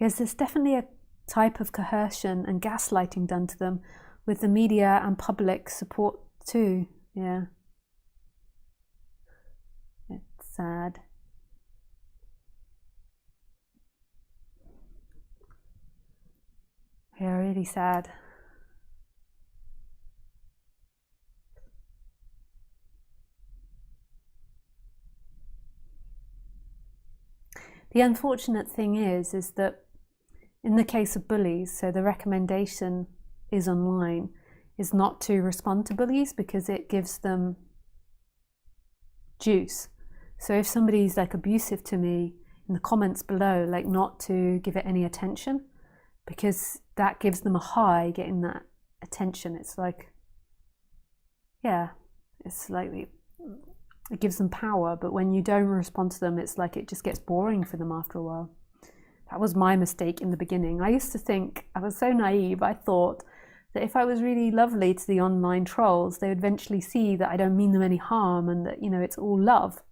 Yes, there's definitely a type of coercion and gaslighting done to them with the media and public support too. Yeah. It's sad. Yeah, really sad. The unfortunate thing is that in the case of bullies, so the recommendation is online, is not to respond to bullies because it gives them juice. So if somebody's like abusive to me, in the comments below, like not to give it any attention, because that gives them a high, getting that attention. It's like, yeah, it's like it gives them power, but when you don't respond to them, it's like it just gets boring for them after a while. That was my mistake in the beginning. I used to think, I was so naive, I thought that if I was really lovely to the online trolls, they would eventually see that I don't mean them any harm and that, you know, it's all love.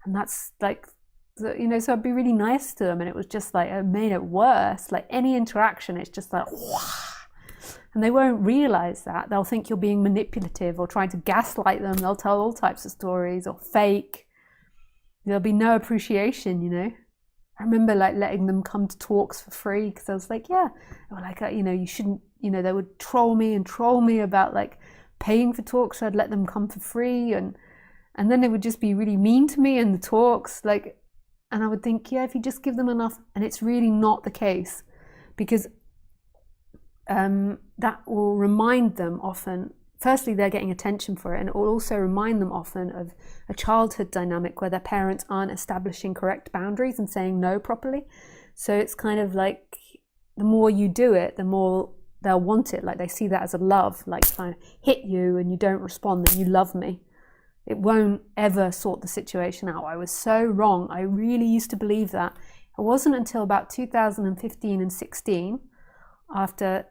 And that's like, you know, so I'd be really nice to them, and it was just like, it made it worse. Like any interaction, it's just like, wah! And they won't realize that. They'll think you're being manipulative or trying to gaslight them. They'll tell all types of stories or fake. There'll be no appreciation, you know. I remember like letting them come to talks for free because I was like, yeah, or like, you know, you shouldn't, you know, they would troll me about like paying for talks. So I'd let them come for free, and then they would just be really mean to me in the talks, like, and I would think, yeah, if you just give them enough, and it's really not the case, because that will remind them often, firstly, they're getting attention for it, and it will also remind them often of a childhood dynamic where their parents aren't establishing correct boundaries and saying no properly. So it's kind of like, the more you do it, the more they'll want it. Like they see that as a love, like if I hit you and you don't respond, then you love me. It won't ever sort the situation out. I was so wrong. I really used to believe that. It wasn't until about 2015 and 16, after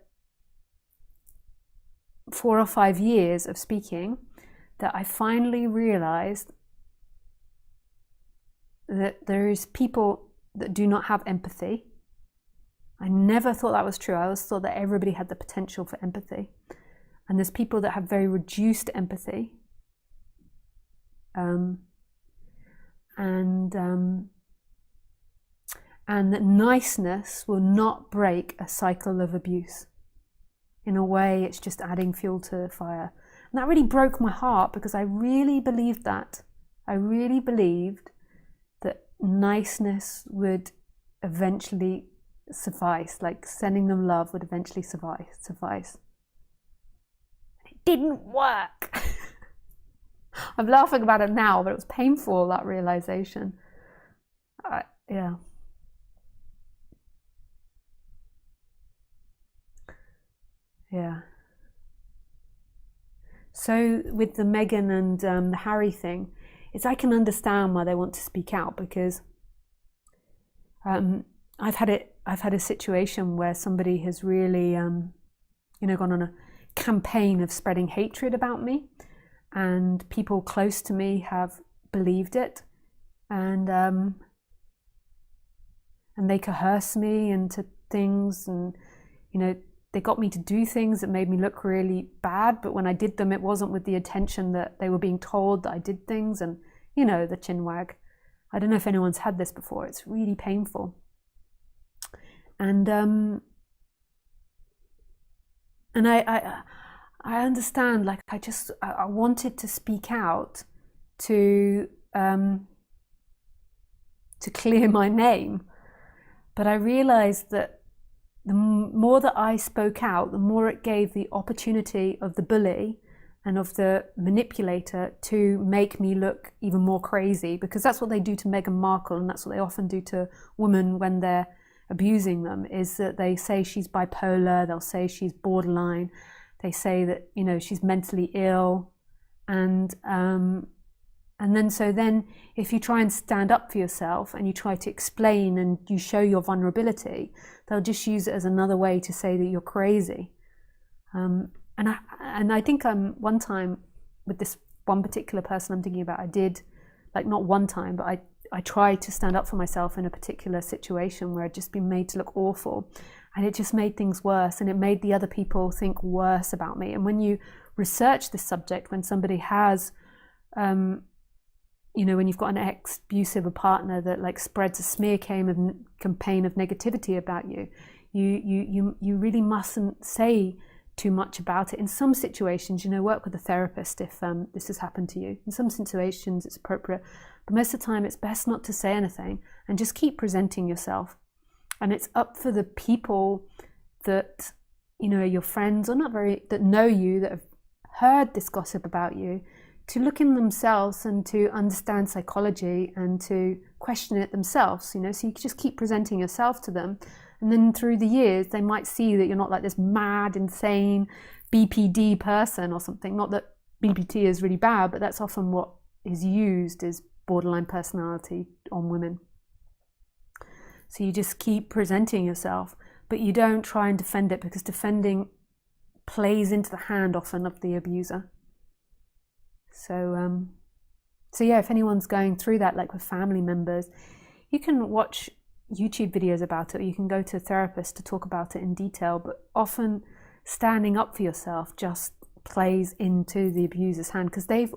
4 or 5 years of speaking, that I finally realized that there is people that do not have empathy. I never thought that was true. I always thought that everybody had the potential for empathy. And there's people that have very reduced empathy. And that niceness will not break a cycle of abuse. In a way, it's just adding fuel to the fire. And that really broke my heart, because I really believed that. I really believed that niceness would eventually suffice, like sending them love would eventually suffice. It didn't work. I'm laughing about it now, but it was painful, that realization. Yeah. Yeah. So with the Meghan and the Harry thing, I can understand why they want to speak out, because I've had a situation where somebody has really, you know, gone on a campaign of spreading hatred about me, and people close to me have believed it, and they coerce me into things, and you know, they got me to do things that made me look really bad, but when I did them, it wasn't with the intention that they were being told that I did things, and you know, the chin wag. I don't know if anyone's had this before. It's really painful. And I understand, like I wanted to speak out to clear my name, but I realized that the more that I spoke out, the more it gave the opportunity of the bully and of the manipulator to make me look even more crazy, because that's what they do to Meghan Markle, and that's what they often do to women when they're abusing them, is that they say she's bipolar, they'll say she's borderline, they say that, you know, she's mentally ill, and then if you try and stand up for yourself and you try to explain and you show your vulnerability, they'll just use it as another way to say that you're crazy. And I think one time with this one particular person I'm thinking about, I did, like not one time, but I tried to stand up for myself in a particular situation where I'd just been made to look awful, and it just made things worse, and it made the other people think worse about me. And when you research this subject, when somebody has, you know, when you've got an ex-abusive partner that like spreads a smear campaign of negativity about you, you really mustn't say too much about it. In some situations, you know, work with a therapist if this has happened to you. In some situations it's appropriate, but most of the time it's best not to say anything and just keep presenting yourself. And it's up for the people that, you know, your friends or not very, that know you, that have heard this gossip about you, to look in themselves and to understand psychology and to question it themselves, you know. So you just keep presenting yourself to them, and then through the years they might see that you're not like this mad, insane BPD person or something. Not that BPD is really bad, but that's often what is used as borderline personality on women. So you just keep presenting yourself, but you don't try and defend it, because defending plays into the hand often of the abuser. So yeah, if anyone's going through that, like with family members, you can watch YouTube videos about it, or you can go to a therapist to talk about it in detail, but often standing up for yourself just plays into the abuser's hand, because they've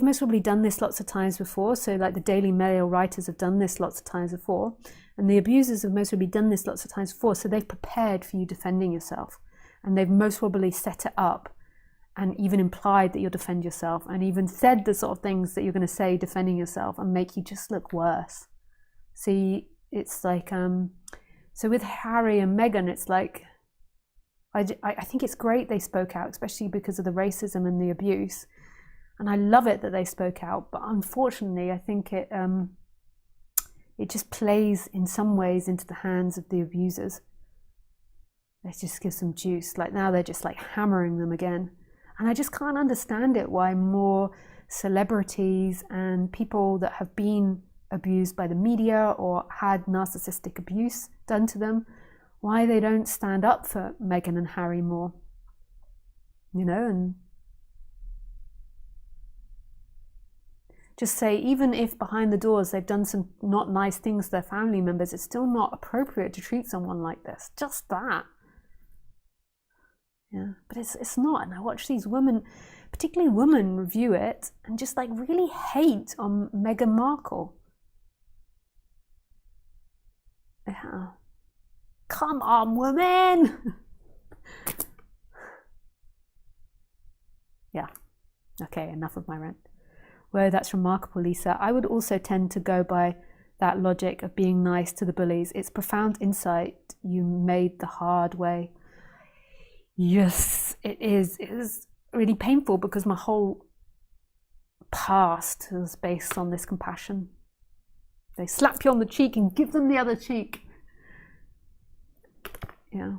most probably done this lots of times before. So like the Daily Mail writers have done this lots of times before, and the abusers have most probably done this lots of times before. So they've prepared for you defending yourself, and they've most probably set it up and even implied that you'll defend yourself, and even said the sort of things that you're going to say defending yourself and make you just look worse. See, it's like, so with Harry and Meghan, it's like, I think it's great they spoke out, especially because of the racism and the abuse. And I love it that they spoke out, but unfortunately, I think it just plays in some ways into the hands of the abusers. It just gives them juice. Like now they're just like hammering them again. And I just can't understand it, why more celebrities and people that have been abused by the media or had narcissistic abuse done to them, why they don't stand up for Meghan and Harry more, you know, and just say, even if behind the doors they've done some not nice things to their family members, it's still not appropriate to treat someone like this. Just that. Yeah, but it's not. And I watch these women, particularly women, review it and just like really hate on Meghan Markle. Yeah. Come on, women! Yeah. Okay, enough of my rant. Whoa, that's remarkable, Lisa. I would also tend to go by that logic of being nice to the bullies. It's profound insight you made the hard way. Yes, it is. It is really painful, because my whole past was based on this compassion. They slap you on the cheek and give them the other cheek. Yeah.